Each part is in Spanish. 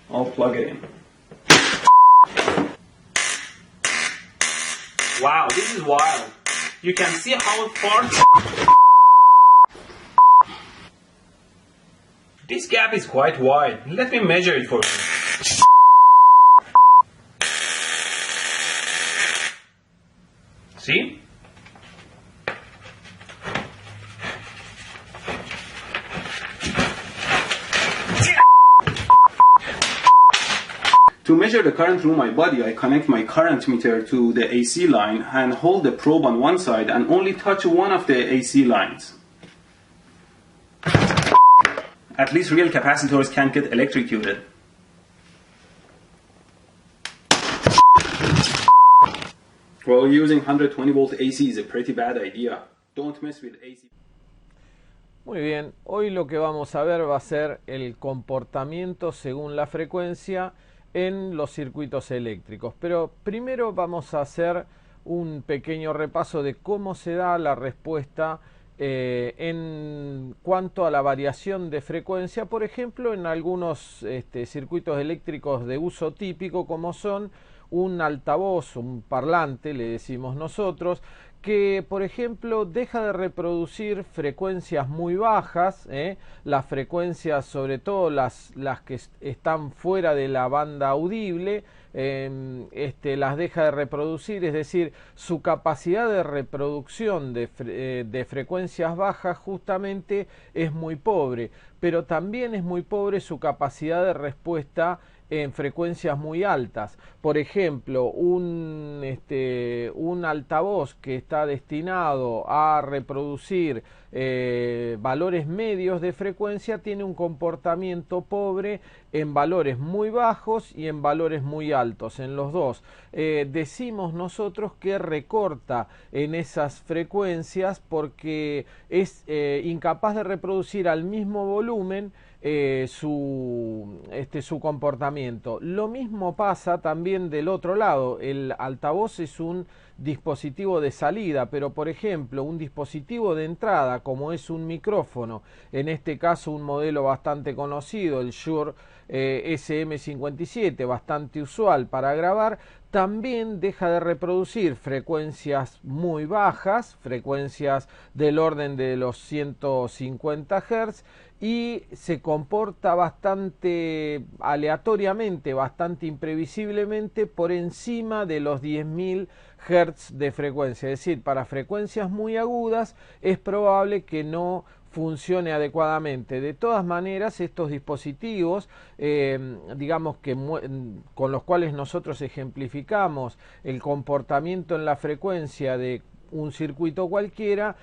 I'll plug it in. Wow, this is wild. You can see how far... This gap is quite wide. Let me measure it for you. See? To measure the current through my body, I connect my current meter to the AC line and hold the probe on one side and only touch one of the AC lines. At least real capacitors can't get electrocuted. Well, using 120 volt AC is a pretty bad idea. Don't mess with AC. Muy bien, hoy lo que vamos a ver va a ser el comportamiento según la frecuencia en los circuitos eléctricos. Pero primero vamos a hacer un pequeño repaso de cómo se da la respuesta en cuanto a la variación de frecuencia, por ejemplo, en algunos circuitos eléctricos de uso típico, como son un altavoz, un parlante, le decimos nosotros, que por ejemplo deja de reproducir frecuencias muy bajas, las frecuencias, sobre todo las que están fuera de la banda audible, las deja de reproducir, es decir, su capacidad de reproducción de frecuencias bajas justamente es muy pobre, pero también es muy pobre su capacidad de respuesta en frecuencias muy altas. Por ejemplo, un altavoz que está destinado a reproducir valores medios de frecuencia tiene un comportamiento pobre en valores muy bajos y en valores muy altos, en los dos. Decimos nosotros que recorta en esas frecuencias porque es incapaz de reproducir al mismo volumen su comportamiento. Lo mismo pasa también del otro lado. El altavoz es un dispositivo de salida, pero por ejemplo un dispositivo de entrada como es un micrófono, en este caso un modelo bastante conocido, el Shure SM57, bastante usual para grabar, también deja de reproducir frecuencias muy bajas, frecuencias del orden de los 150 Hz, y se comporta bastante aleatoriamente, bastante imprevisiblemente por encima de los 10.000 Hz de frecuencia. Es decir, para frecuencias muy agudas es probable que no funcione adecuadamente. De todas maneras, estos dispositivos, digamos que con los cuales nosotros ejemplificamos el comportamiento en la frecuencia de un circuito cualquiera,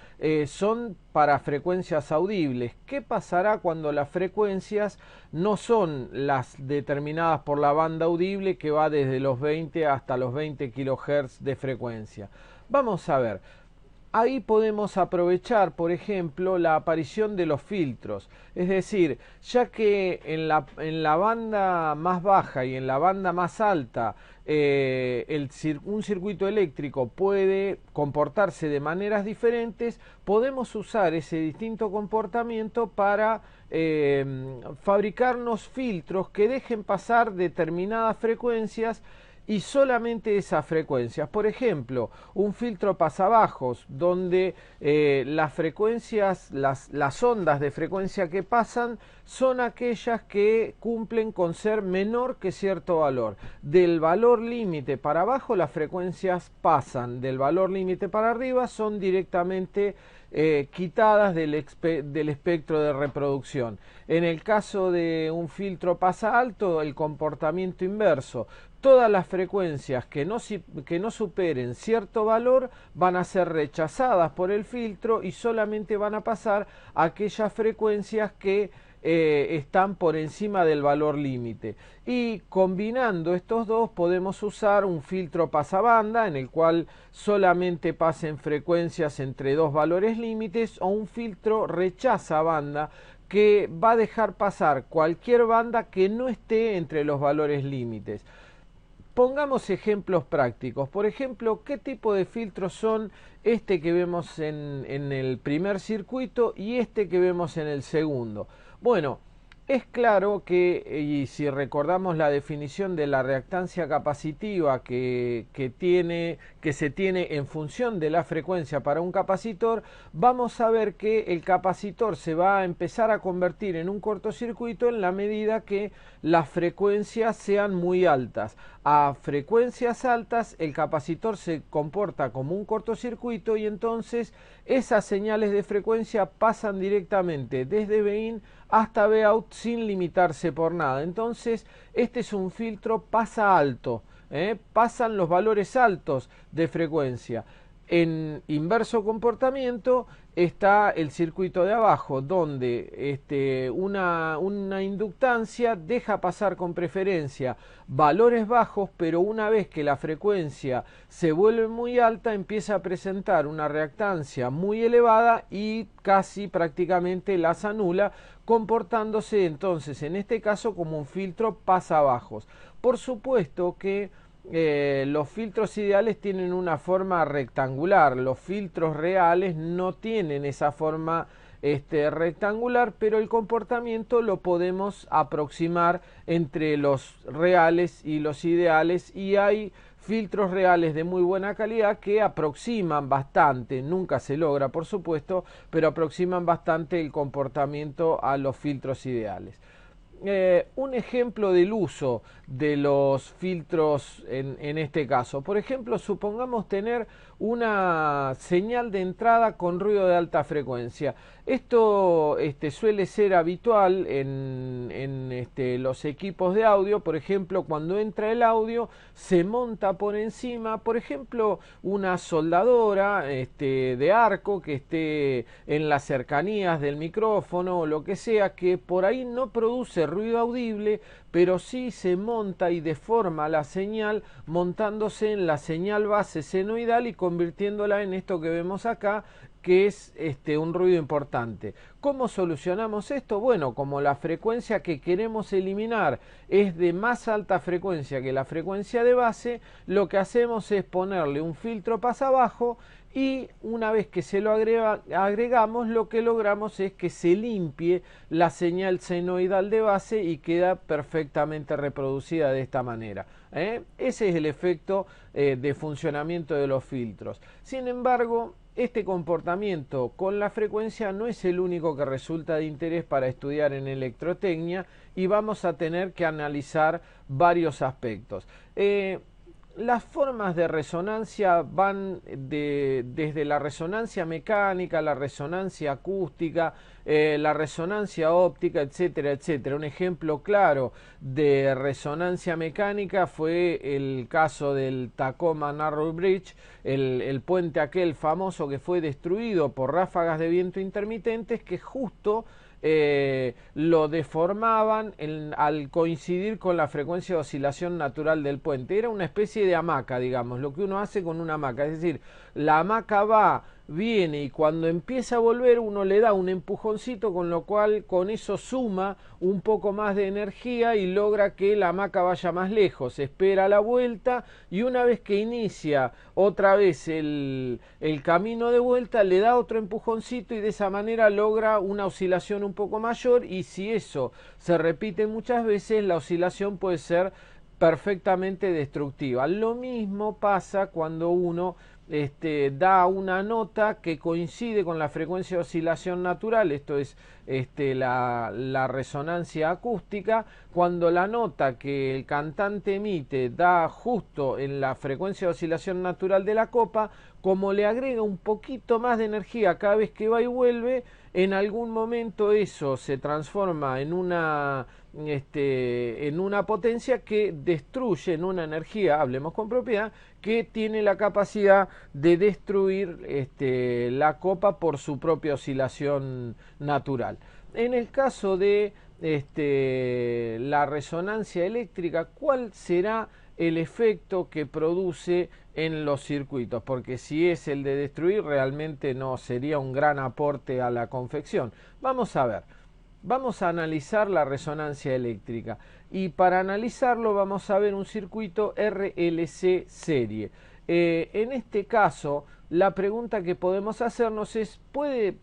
son para frecuencias audibles. ¿Qué pasará cuando las frecuencias no son las determinadas por la banda audible, que va desde los 20 hasta los 20 kHz de frecuencia? Vamos a ver. Ahí podemos aprovechar, por ejemplo, la aparición de los filtros. Es decir, ya que en la banda más baja y en la banda más alta un circuito eléctrico puede comportarse de maneras diferentes, podemos usar ese distinto comportamiento para fabricarnos filtros que dejen pasar determinadas frecuencias y solamente esas frecuencias. Por ejemplo, un filtro pasabajos donde las frecuencias, las ondas de frecuencia que pasan son aquellas que cumplen con ser menor que cierto valor. Del valor límite para abajo las frecuencias pasan, del valor límite para arriba son directamente quitadas del espectro de reproducción. En el caso de un filtro pasa alto, el comportamiento inverso. Todas las frecuencias que no superen cierto valor van a ser rechazadas por el filtro y solamente van a pasar aquellas frecuencias que están por encima del valor límite. Y combinando estos dos podemos usar un filtro pasabanda en el cual solamente pasen frecuencias entre dos valores límites, o un filtro rechaza banda que va a dejar pasar cualquier banda que no esté entre los valores límites. Pongamos ejemplos prácticos. Por ejemplo, ¿qué tipo de filtros son este que vemos en el primer circuito y este que vemos en el segundo? Bueno, Es claro que, y si recordamos la definición de la reactancia capacitiva que se tiene en función de la frecuencia para un capacitor, vamos a ver que el capacitor se va a empezar a convertir en un cortocircuito en la medida que las frecuencias sean muy altas. A frecuencias altas el capacitor se comporta como un cortocircuito y entonces esas señales de frecuencia pasan directamente desde Bin hasta Vout sin limitarse por nada. Entonces este es un filtro pasa alto, pasan los valores altos de frecuencia. En inverso comportamiento está el circuito de abajo, donde una inductancia deja pasar con preferencia valores bajos, pero una vez que la frecuencia se vuelve muy alta, empieza a presentar una reactancia muy elevada y casi prácticamente las anula, comportándose entonces en este caso como un filtro pasabajos. Por supuesto que los filtros ideales tienen una forma rectangular, los filtros reales no tienen esa forma rectangular, pero el comportamiento lo podemos aproximar entre los reales y los ideales, y hay filtros reales de muy buena calidad que aproximan bastante, nunca se logra por supuesto, pero aproximan bastante el comportamiento a los filtros ideales. Un ejemplo del uso de los filtros en este caso. Por ejemplo, supongamos tener una señal de entrada con ruido de alta frecuencia. Esto suele ser habitual en los equipos de audio. Por ejemplo, cuando entra el audio se monta por encima, por ejemplo, una soldadora de arco que esté en las cercanías del micrófono o lo que sea, que por ahí no produce ruido audible, pero sí se monta y deforma la señal montándose en la señal base senoidal y convirtiéndola en esto que vemos acá, que es un ruido importante. ¿Cómo solucionamos esto? Bueno, como la frecuencia que queremos eliminar es de más alta frecuencia que la frecuencia de base, lo que hacemos es ponerle un filtro pasabajo y una vez que se lo agregamos, lo que logramos es que se limpie la señal senoidal de base y queda perfectamente reproducida de esta manera. Ese es el efecto de funcionamiento de los filtros. Sin embargo, este comportamiento con la frecuencia no es el único que resulta de interés para estudiar en electrotecnia y vamos a tener que analizar varios aspectos. Las formas de resonancia van desde la resonancia mecánica, la resonancia acústica, la resonancia óptica, etcétera, etcétera. Un ejemplo claro de resonancia mecánica fue el caso del Tacoma Narrow Bridge, el puente aquel famoso que fue destruido por ráfagas de viento intermitentes que justo lo deformaban al coincidir con la frecuencia de oscilación natural del puente. Era una especie de hamaca, digamos, lo que uno hace con una hamaca, es decir, la hamaca va, viene y cuando empieza a volver uno le da un empujoncito, con lo cual con eso suma un poco más de energía y logra que la hamaca vaya más lejos, espera la vuelta y una vez que inicia otra vez el camino de vuelta le da otro empujoncito y de esa manera logra una oscilación un poco mayor, y si eso se repite muchas veces la oscilación puede ser perfectamente destructiva. Lo mismo pasa cuando uno da una nota que coincide con la frecuencia de oscilación natural, esto es la resonancia acústica. Cuando la nota que el cantante emite da justo en la frecuencia de oscilación natural de la copa, como le agrega un poquito más de energía cada vez que va y vuelve, en algún momento eso se transforma en una potencia que destruye, en una energía, hablemos con propiedad, que tiene la capacidad de destruir la copa por su propia oscilación natural. En el caso de la resonancia eléctrica, ¿cuál será el efecto que produce en los circuitos? Porque si es el de destruir, realmente no sería un gran aporte a la confección. Vamos a ver. Vamos a analizar la resonancia eléctrica y para analizarlo vamos a ver un circuito RLC serie. En este caso, la pregunta que podemos hacernos es: ¿puede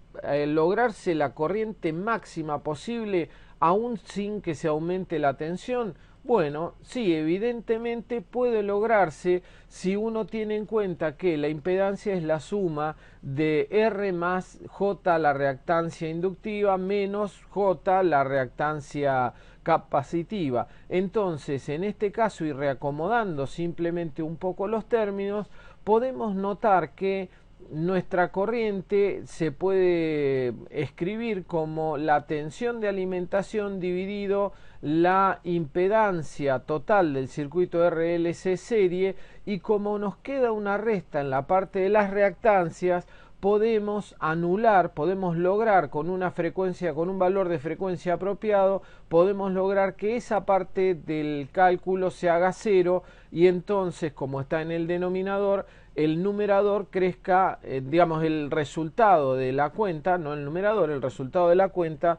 lograrse la corriente máxima posible aún sin que se aumente la tensión. Bueno, sí, evidentemente puede lograrse si uno tiene en cuenta que la impedancia es la suma de R más J, la reactancia inductiva, menos J, la reactancia capacitiva. Entonces, en este caso, y reacomodando simplemente un poco los términos, podemos notar que nuestra corriente se puede escribir como la tensión de alimentación dividido la impedancia total del circuito RLC serie, y como nos queda una resta en la parte de las reactancias, podemos anular, podemos lograr con una frecuencia, con un valor de frecuencia apropiado, podemos lograr que esa parte del cálculo se haga cero, y entonces, como está en el denominador, el numerador crezca, digamos, el resultado de la cuenta, no el numerador, el resultado de la cuenta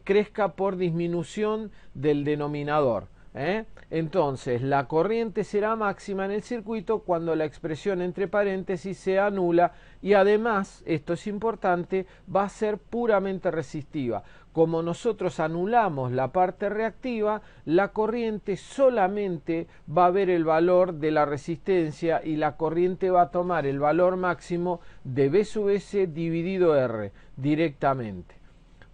crezca por disminución del denominador. Entonces, la corriente será máxima en el circuito cuando la expresión entre paréntesis sea nula, y además, esto es importante, va a ser puramente resistiva. Como nosotros anulamos la parte reactiva, la corriente solamente va a ver el valor de la resistencia, y la corriente va a tomar el valor máximo de B sub S dividido R directamente.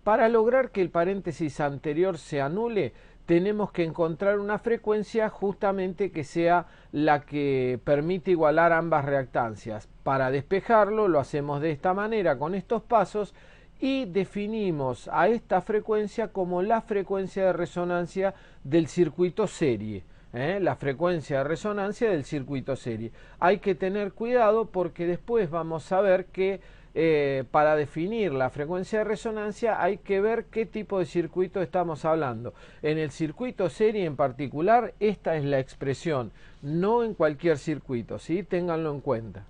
Para lograr que el paréntesis anterior se anule, tenemos que encontrar una frecuencia justamente que sea la que permite igualar ambas reactancias. Para despejarlo lo hacemos de esta manera, con estos pasos, y definimos a esta frecuencia como la frecuencia de resonancia del circuito serie. La frecuencia de resonancia del circuito serie. Hay que tener cuidado porque después vamos a ver que para definir la frecuencia de resonancia hay que ver qué tipo de circuito estamos hablando. En el circuito serie en particular, esta es la expresión, no en cualquier circuito, ¿sí? Ténganlo en cuenta.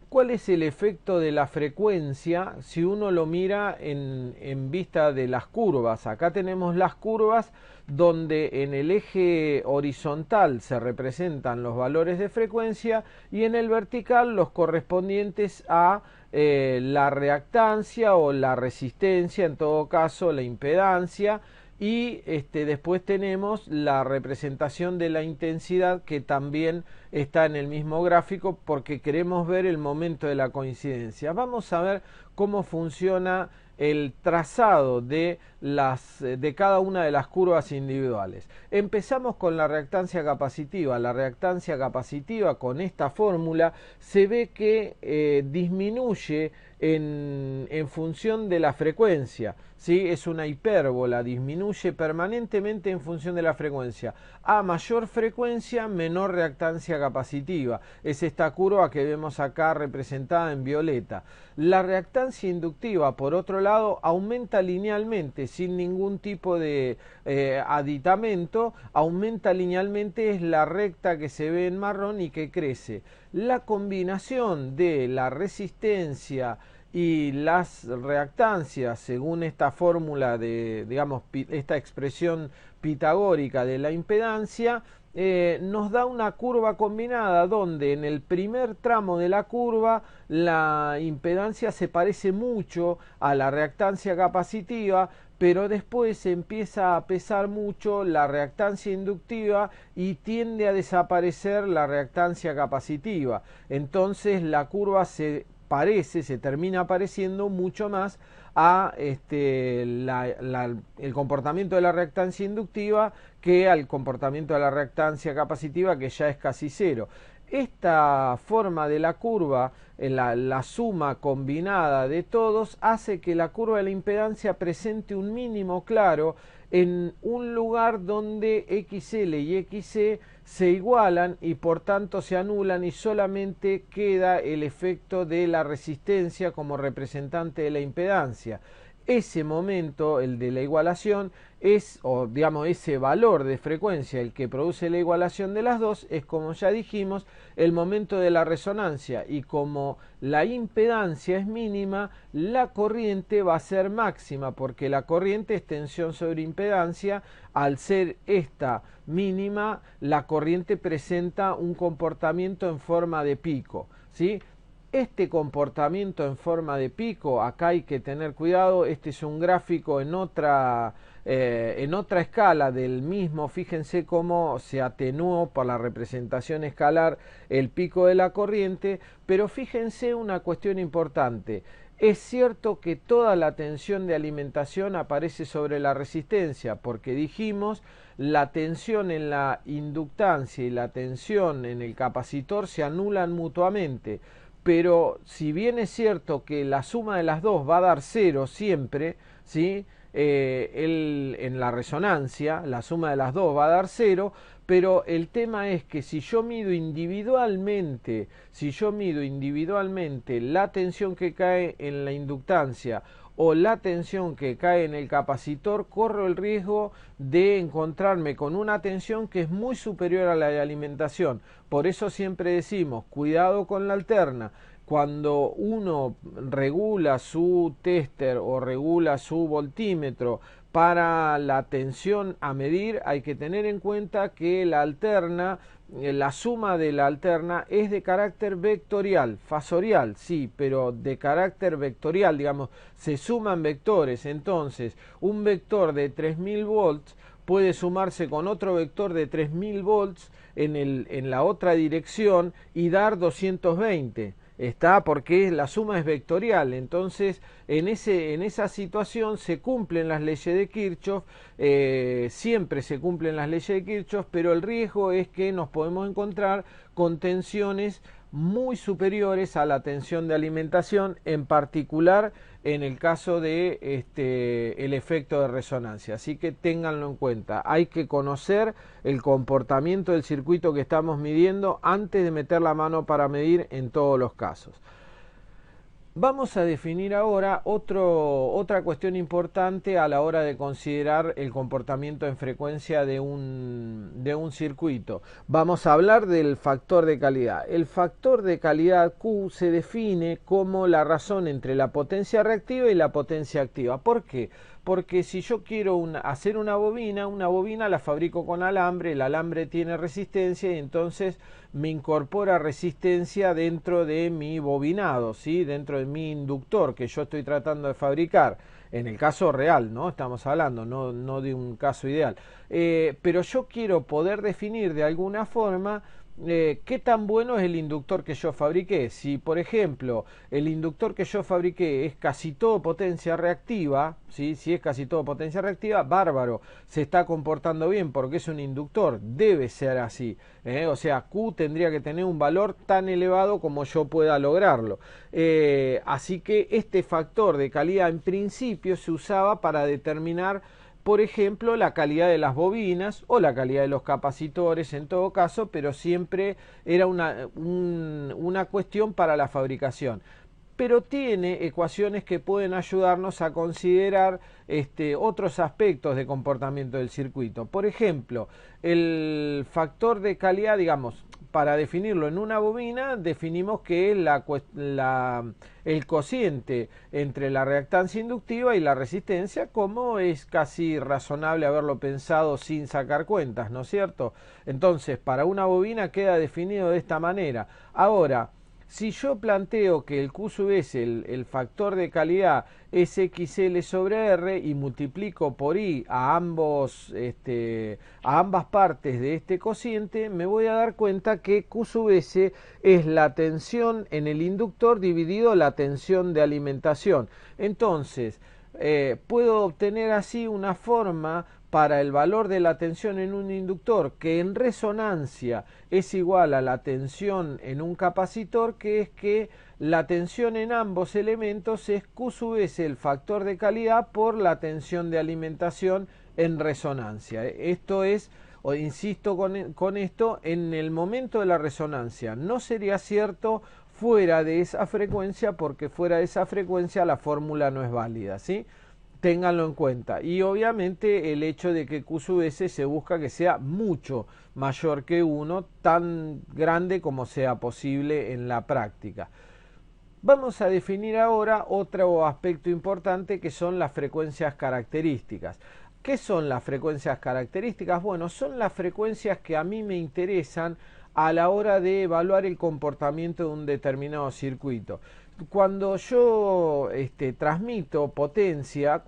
¿Cuál es el efecto de la frecuencia si uno lo mira en vista de las curvas? Acá tenemos las curvas donde en el eje horizontal se representan los valores de frecuencia y en el vertical los correspondientes a la reactancia o la resistencia, en todo caso la impedancia, y después tenemos la representación de la intensidad, que también está en el mismo gráfico porque queremos ver el momento de la coincidencia. Vamos a ver cómo funciona el trazado de cada una de las curvas individuales. Empezamos con la reactancia capacitiva. La reactancia capacitiva, con esta fórmula, se ve que disminuye en función de la frecuencia, ¿sí? Es una hipérbola, disminuye permanentemente en función de la frecuencia. A mayor frecuencia, menor reactancia capacitiva. Es esta curva que vemos acá representada en violeta. La reactancia inductiva, por otro lado, aumenta linealmente, sin ningún tipo de aditamento. Aumenta linealmente, es la recta que se ve en marrón y que crece. La combinación de la resistencia y las reactancias, según esta fórmula de, digamos, esta expresión pitagórica de la impedancia, nos da una curva combinada donde en el primer tramo de la curva la impedancia se parece mucho a la reactancia capacitiva, pero después empieza a pesar mucho la reactancia inductiva y tiende a desaparecer la reactancia capacitiva. Entonces la curva se termina pareciendo mucho más a el comportamiento de la reactancia inductiva que al comportamiento de la reactancia capacitiva, que ya es casi cero. Esta forma de la curva, la suma combinada de todos, hace que la curva de la impedancia presente un mínimo claro en un lugar donde XL y XC se igualan y por tanto se anulan, y solamente queda el efecto de la resistencia como representante de la impedancia. Ese momento, el de la igualación, es, o digamos, ese valor de frecuencia, el que produce la igualación de las dos, es, como ya dijimos, el momento de la resonancia, y como la impedancia es mínima, la corriente va a ser máxima, porque la corriente es tensión sobre impedancia. Al ser esta mínima, la corriente presenta un comportamiento en forma de pico, ¿sí? Este comportamiento en forma de pico, acá hay que tener cuidado, este es un gráfico en otra escala del mismo, fíjense cómo se atenuó por la representación escalar el pico de la corriente, pero fíjense una cuestión importante. Es cierto que toda la tensión de alimentación aparece sobre la resistencia, porque dijimos la tensión en la inductancia y la tensión en el capacitor se anulan mutuamente. Pero si bien es cierto que la suma de las dos va a dar cero siempre, ¿sí? En la resonancia, la suma de las dos va a dar cero, pero el tema es que si yo mido individualmente la tensión que cae en la inductancia o la tensión que cae en el capacitor, corro el riesgo de encontrarme con una tensión que es muy superior a la de alimentación. Por eso siempre decimos, cuidado con la alterna. Cuando uno regula su tester o regula su voltímetro para la tensión a medir, hay que tener en cuenta que la alterna, la suma de la alterna es de carácter vectorial, fasorial, sí, pero de carácter vectorial, digamos, se suman vectores. Entonces, un vector de 3000 volts puede sumarse con otro vector de 3000 volts en la otra dirección y dar 220. Está porque la suma es vectorial. Entonces en esa situación se cumplen las leyes de Kirchhoff, siempre se cumplen las leyes de Kirchhoff, pero el riesgo es que nos podemos encontrar con tensiones muy superiores a la tensión de alimentación, en particular en el caso de el efecto de resonancia. Así que ténganlo en cuenta, hay que conocer el comportamiento del circuito que estamos midiendo antes de meter la mano para medir en todos los casos. Vamos a definir ahora otra cuestión importante a la hora de considerar el comportamiento en frecuencia de un circuito. Vamos a hablar del factor de calidad. El factor de calidad Q se define como la razón entre la potencia reactiva y la potencia activa. ¿Por qué? Porque si yo quiero hacer una bobina la fabrico con alambre, el alambre tiene resistencia y entonces me incorpora resistencia dentro de mi bobinado, ¿sí? Dentro de mi inductor que yo estoy tratando de fabricar. En el caso real, ¿no? Estamos hablando, no de un caso ideal. Pero yo quiero poder definir de alguna forma qué tan bueno es el inductor que yo fabriqué. Si por ejemplo el inductor que yo fabriqué es casi todo potencia reactiva, ¿sí? Si es casi todo potencia reactiva, bárbaro, se está comportando bien porque es un inductor, debe ser así, o sea, Q tendría que tener un valor tan elevado como yo pueda lograrlo. Así que este factor de calidad en principio se usaba para determinar, por ejemplo, la calidad de las bobinas o la calidad de los capacitores en todo caso, pero siempre era una cuestión para la fabricación. Pero tiene ecuaciones que pueden ayudarnos a considerar otros aspectos de comportamiento del circuito. Por ejemplo, el factor de calidad, digamos, para definirlo en una bobina, definimos que es el cociente entre la reactancia inductiva y la resistencia, como es casi razonable haberlo pensado sin sacar cuentas, ¿no es cierto? Entonces, para una bobina queda definido de esta manera. Ahora, si yo planteo que el Q sub S, el factor de calidad, es XL sobre R y multiplico por I a ambas partes de este cociente, me voy a dar cuenta que Q sub S es la tensión en el inductor dividido la tensión de alimentación. Entonces, puedo obtener así una forma para el valor de la tensión en un inductor que en resonancia es igual a la tensión en un capacitor, que es que la tensión en ambos elementos es Q sub S, el factor de calidad, por la tensión de alimentación en resonancia. Esto es, insisto con esto, en el momento de la resonancia. No sería cierto fuera de esa frecuencia, porque fuera de esa frecuencia la fórmula no es válida, ¿sí? Ténganlo en cuenta. Y obviamente el hecho de que Q sub S se busca que sea mucho mayor que 1, tan grande como sea posible en la práctica. Vamos a definir ahora otro aspecto importante, que son las frecuencias características. ¿Qué son las frecuencias características? Bueno, son las frecuencias que a mí me interesan a la hora de evaluar el comportamiento de un determinado circuito. Cuando yo transmito potencia,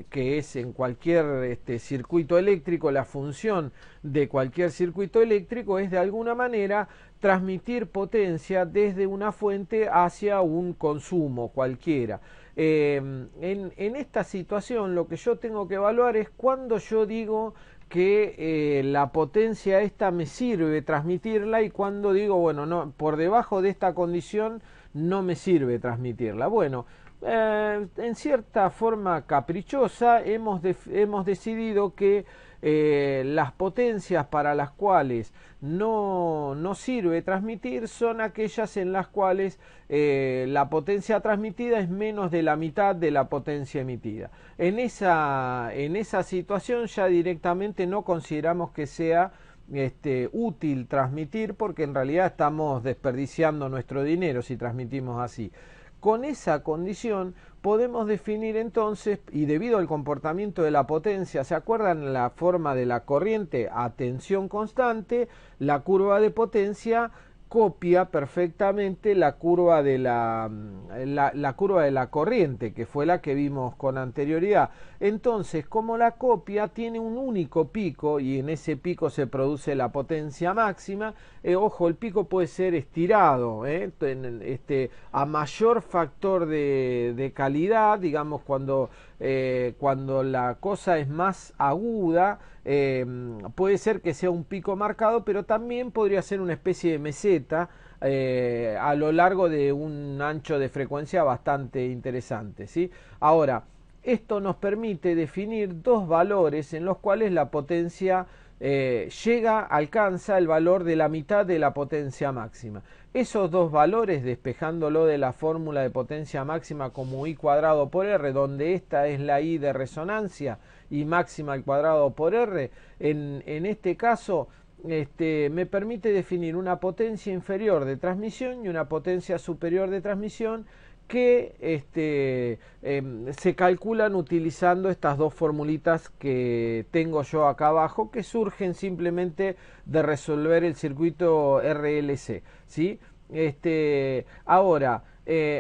que es en cualquier circuito eléctrico, la función de cualquier circuito eléctrico es de alguna manera transmitir potencia desde una fuente hacia un consumo cualquiera. En esta situación lo que yo tengo que evaluar es cuando yo digo que la potencia esta me sirve transmitirla y cuando digo, bueno, no, por debajo de esta condición no me sirve transmitirla. Bueno, en cierta forma caprichosa hemos decidido que las potencias para las cuales no sirve transmitir son aquellas en las cuales la potencia transmitida es menos de la mitad de la potencia emitida. En esa situación ya directamente no consideramos que sea útil transmitir, porque en realidad estamos desperdiciando nuestro dinero si transmitimos así. Con esa condición podemos definir entonces, y debido al comportamiento de la potencia, ¿se acuerdan la forma de la corriente a tensión constante? La curva de potencia copia perfectamente la curva de la curva de la corriente, que fue la que vimos con anterioridad. Entonces, como la copia tiene un único pico y en ese pico se produce la potencia máxima, ojo, el pico puede ser estirado a mayor factor de calidad, digamos cuando la cosa es más aguda, puede ser que sea un pico marcado, pero también podría ser una especie de meseta a lo largo de un ancho de frecuencia bastante interesante, ¿sí? Ahora, esto nos permite definir dos valores en los cuales la potencia alcanza el valor de la mitad de la potencia máxima. Esos dos valores, despejándolo de la fórmula de potencia máxima como I cuadrado por R, donde esta es la I de resonancia y máxima al cuadrado por R, en este caso me permite definir una potencia inferior de transmisión y una potencia superior de transmisión que se calculan utilizando estas dos formulitas que tengo yo acá abajo, que surgen simplemente de resolver el circuito RLC, ¿sí? Ahora,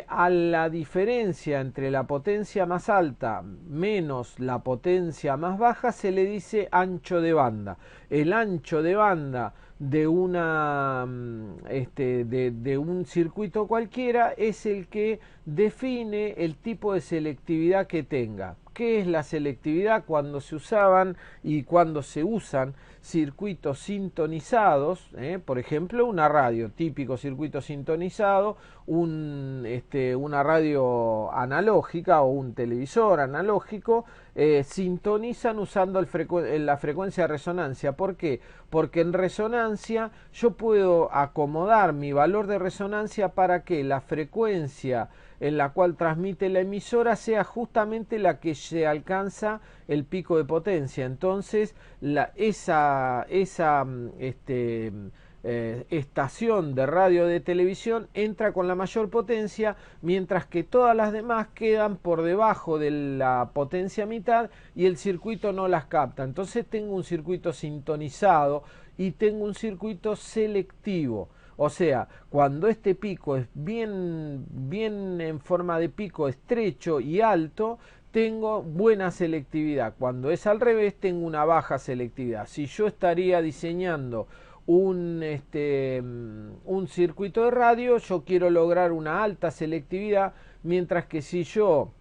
a la diferencia entre la potencia más alta menos la potencia más baja se le dice ancho de banda. El ancho de banda de un circuito cualquiera es el que define el tipo de selectividad que tenga. ¿Qué es la selectividad? Cuando se usaban y cuando se usan circuitos sintonizados, por ejemplo una radio, típico circuito sintonizado, una radio analógica o un televisor analógico, sintonizan usando la frecuencia de resonancia. ¿Por qué? Porque en resonancia yo puedo acomodar mi valor de resonancia para que la frecuencia en la cual transmite la emisora sea justamente la que se alcanza el pico de potencia. Entonces esa estación de radio de televisión entra con la mayor potencia, mientras que todas las demás quedan por debajo de la potencia mitad y el circuito no las capta. Entonces tengo un circuito sintonizado y tengo un circuito selectivo. O sea, cuando este pico es bien en forma de pico estrecho y alto, tengo buena selectividad. Cuando es al revés, tengo una baja selectividad. Si yo estaría diseñando un circuito de radio, yo quiero lograr una alta selectividad, mientras que si yo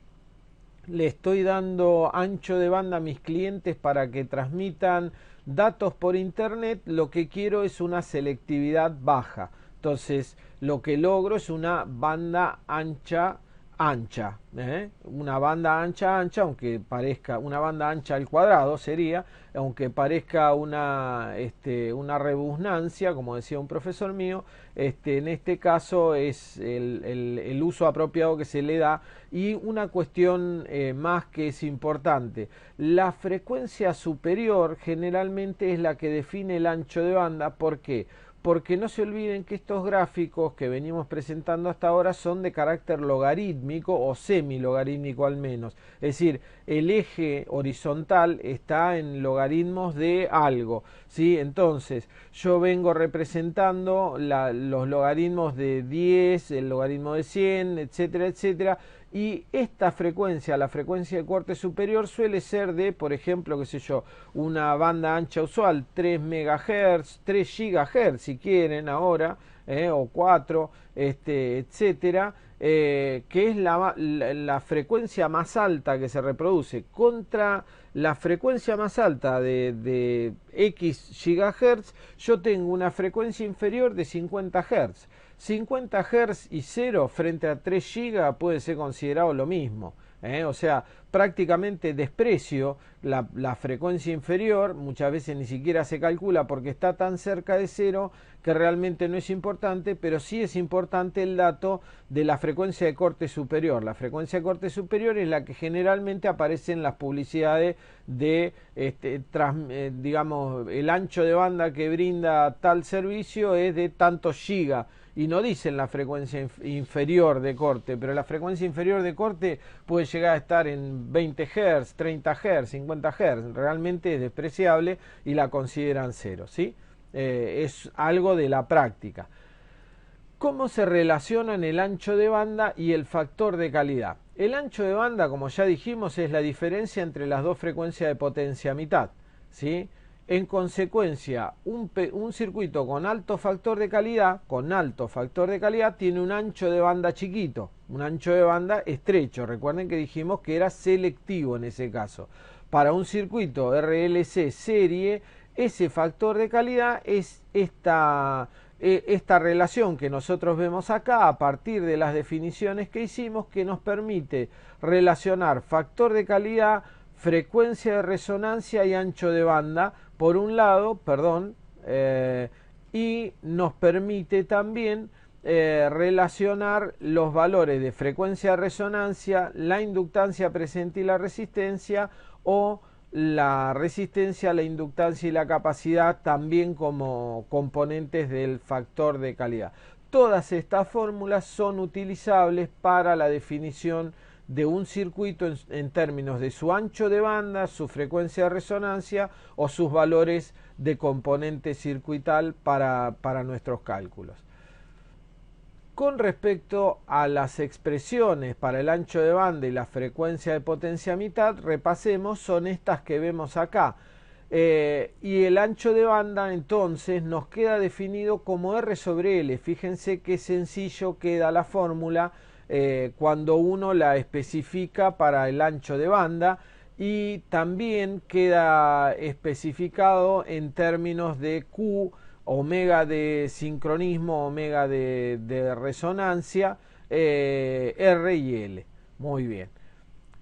le estoy dando ancho de banda a mis clientes para que transmitan datos por internet, lo que quiero es una selectividad baja. Entonces lo que logro es una banda ancha, una banda ancha, aunque parezca una banda ancha al cuadrado sería, aunque parezca una rebusnancia, como decía un profesor mío, en este caso es el uso apropiado que se le da. Y una cuestión más que es importante: la frecuencia superior generalmente es la que define el ancho de banda. ¿Por qué? porque no se olviden que estos gráficos que venimos presentando hasta ahora son de carácter logarítmico o semilogarítmico al menos. Es decir, el eje horizontal está en logaritmos de algo, ¿sí? Entonces, yo vengo representando los logaritmos de 10, el logaritmo de 100, etcétera, etcétera. Y esta frecuencia, la frecuencia de corte superior, suele ser de, por ejemplo, qué sé yo, una banda ancha usual, 3 MHz, 3 GHz si quieren ahora, o 4, etcétera, que es la frecuencia más alta que se reproduce contra la frecuencia más alta de X GHz. Yo tengo una frecuencia inferior de 50 Hz. 50 Hz y 0 frente a 3 GB puede ser considerado lo mismo. O sea, prácticamente desprecio la frecuencia inferior, muchas veces ni siquiera se calcula porque está tan cerca de 0 que realmente no es importante, pero sí es importante el dato de la frecuencia de corte superior. La frecuencia de corte superior es la que generalmente aparece en las publicidades de, digamos, el ancho de banda que brinda tal servicio es de tantos gigas. Y no dicen la frecuencia inferior de corte, pero la frecuencia inferior de corte puede llegar a estar en 20 Hz, 30 Hz, 50 Hz. Realmente es despreciable y la consideran cero, ¿sí? Es algo de la práctica. ¿Cómo se relacionan el ancho de banda y el factor de calidad? El ancho de banda, como ya dijimos, es la diferencia entre las dos frecuencias de potencia a mitad, ¿sí? En consecuencia, un circuito con alto factor de calidad, tiene un ancho de banda chiquito, un ancho de banda estrecho. Recuerden que dijimos que era selectivo en ese caso. Para un circuito RLC serie, ese factor de calidad es esta relación que nosotros vemos acá a partir de las definiciones que hicimos, que nos permite relacionar factor de calidad, frecuencia de resonancia y ancho de banda, por un lado, y nos permite también relacionar los valores de frecuencia de resonancia, la inductancia presente y la resistencia, o la resistencia, la inductancia y la capacidad también como componentes del factor de calidad. Todas estas fórmulas son utilizables para la definición de un circuito en términos de su ancho de banda, su frecuencia de resonancia o sus valores de componente circuital para nuestros cálculos. Con respecto a las expresiones para el ancho de banda y la frecuencia de potencia a mitad, repasemos, son estas que vemos acá. Y el ancho de banda entonces nos queda definido como R sobre L. Fíjense qué sencillo queda la fórmula cuando uno la especifica para el ancho de banda, y también queda especificado en términos de Q, omega de sincronismo, omega de resonancia, R y L. Muy bien.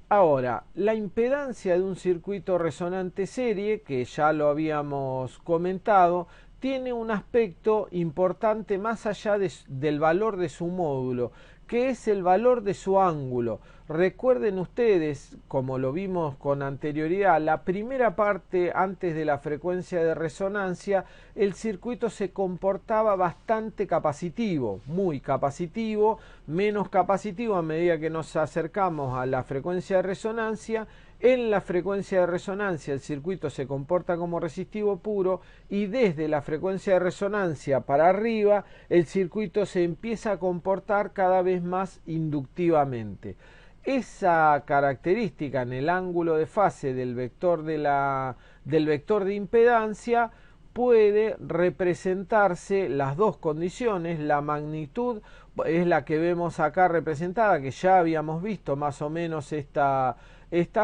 Ahora, la impedancia de un circuito resonante serie, que ya lo habíamos comentado, tiene un aspecto importante más allá del valor de su módulo, que es el valor de su ángulo. Recuerden ustedes, como lo vimos con anterioridad, la primera parte antes de la frecuencia de resonancia, el circuito se comportaba bastante capacitivo, muy capacitivo, menos capacitivo a medida que nos acercamos a la frecuencia de resonancia. En la frecuencia de resonancia el circuito se comporta como resistivo puro, y desde la frecuencia de resonancia para arriba el circuito se empieza a comportar cada vez más inductivamente. Esa característica en el ángulo de fase del vector de impedancia puede representarse las dos condiciones. La magnitud es la que vemos acá representada, que ya habíamos visto más o menos esta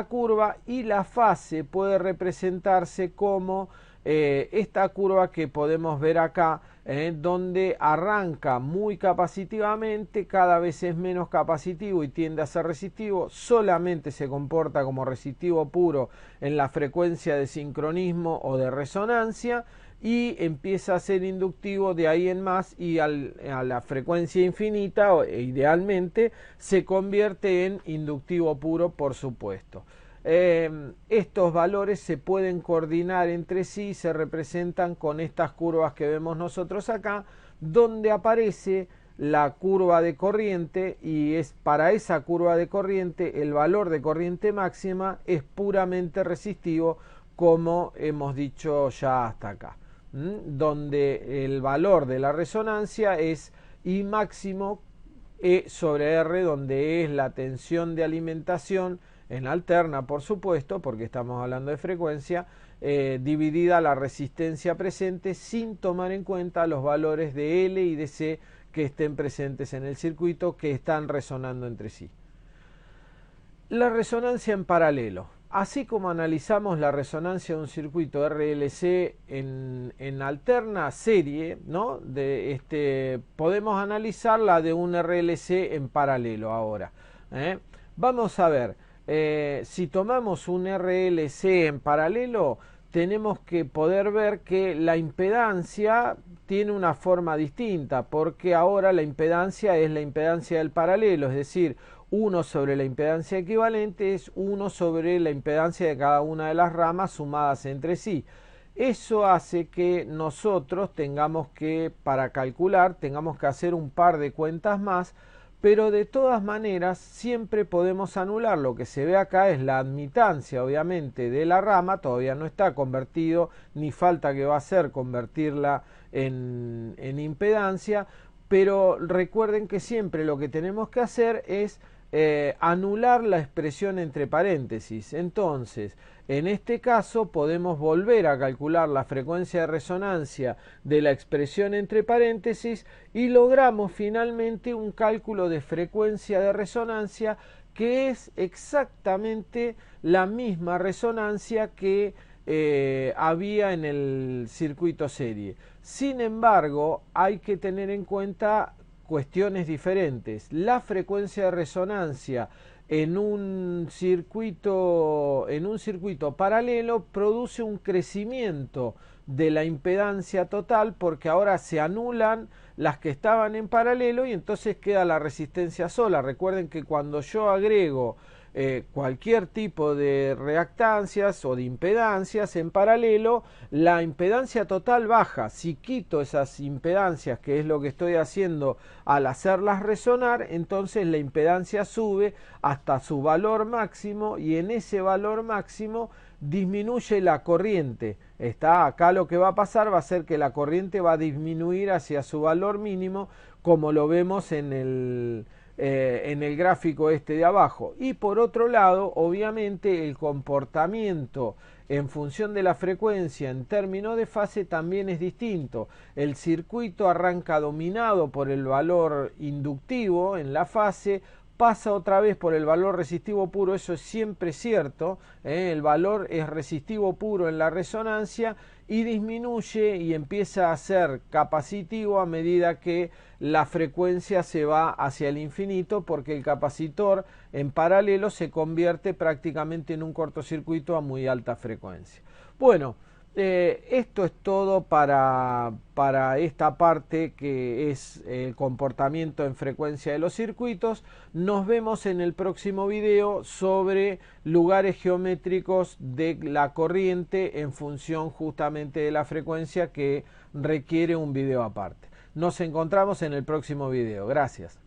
curva, y la fase puede representarse como esta curva que podemos ver acá, donde arranca muy capacitivamente, cada vez es menos capacitivo y tiende a ser resistivo, solamente se comporta como resistivo puro en la frecuencia de sincronismo o de resonancia, y empieza a ser inductivo de ahí en más, y a la frecuencia infinita, idealmente, se convierte en inductivo puro, por supuesto. estos valores se pueden coordinar entre sí y se representan con estas curvas que vemos nosotros acá, donde aparece la curva de corriente, y es para esa curva de corriente el valor de corriente máxima es puramente resistivo, como hemos dicho ya hasta acá, donde el valor de la resonancia es I máximo E sobre R, donde es la tensión de alimentación en alterna, por supuesto, porque estamos hablando de frecuencia, dividida la resistencia presente sin tomar en cuenta los valores de L y de C que estén presentes en el circuito, que están resonando entre sí. La resonancia en paralelo. Así como analizamos la resonancia de un circuito RLC en alterna serie, ¿no? Podemos analizar la de un RLC en paralelo ahora. Vamos a ver, si tomamos un RLC en paralelo, tenemos que poder ver que la impedancia tiene una forma distinta, porque ahora la impedancia es la impedancia del paralelo, es decir, 1 sobre la impedancia equivalente es 1 sobre la impedancia de cada una de las ramas sumadas entre sí. Eso hace que nosotros tengamos que, para calcular, tengamos que hacer un par de cuentas más, pero de todas maneras siempre podemos anular. Lo que se ve acá es la admitancia, obviamente, de la rama, todavía no está convertido, ni falta que va a ser convertirla en impedancia, pero recuerden que siempre lo que tenemos que hacer es anular la expresión entre paréntesis. Entonces, en este caso podemos volver a calcular la frecuencia de resonancia de la expresión entre paréntesis y logramos finalmente un cálculo de frecuencia de resonancia que es exactamente la misma resonancia que había en el circuito serie. Sin embargo, hay que tener en cuenta cuestiones diferentes. La frecuencia de resonancia en un circuito paralelo produce un crecimiento de la impedancia total, porque ahora se anulan las que estaban en paralelo y entonces queda la resistencia sola. Recuerden que cuando yo agrego cualquier tipo de reactancias o de impedancias en paralelo, la impedancia total baja. Si quito esas impedancias, que es lo que estoy haciendo al hacerlas resonar, entonces la impedancia sube hasta su valor máximo y en ese valor máximo disminuye la corriente. Está acá, lo que va a pasar va a ser que la corriente va a disminuir hacia su valor mínimo, como lo vemos en el gráfico este de abajo. Y por otro lado, obviamente el comportamiento en función de la frecuencia en términos de fase también es distinto. El circuito arranca dominado por el valor inductivo en la fase, pasa otra vez por el valor resistivo puro, eso es siempre cierto, el valor es resistivo puro en la resonancia y disminuye y empieza a ser capacitivo a medida que la frecuencia se va hacia el infinito, porque el capacitor en paralelo se convierte prácticamente en un cortocircuito a muy alta frecuencia. Bueno, esto es todo para esta parte que es el comportamiento en frecuencia de los circuitos. Nos vemos en el próximo video sobre lugares geométricos de la corriente en función justamente de la frecuencia, que requiere un video aparte. Nos encontramos en el próximo video. Gracias.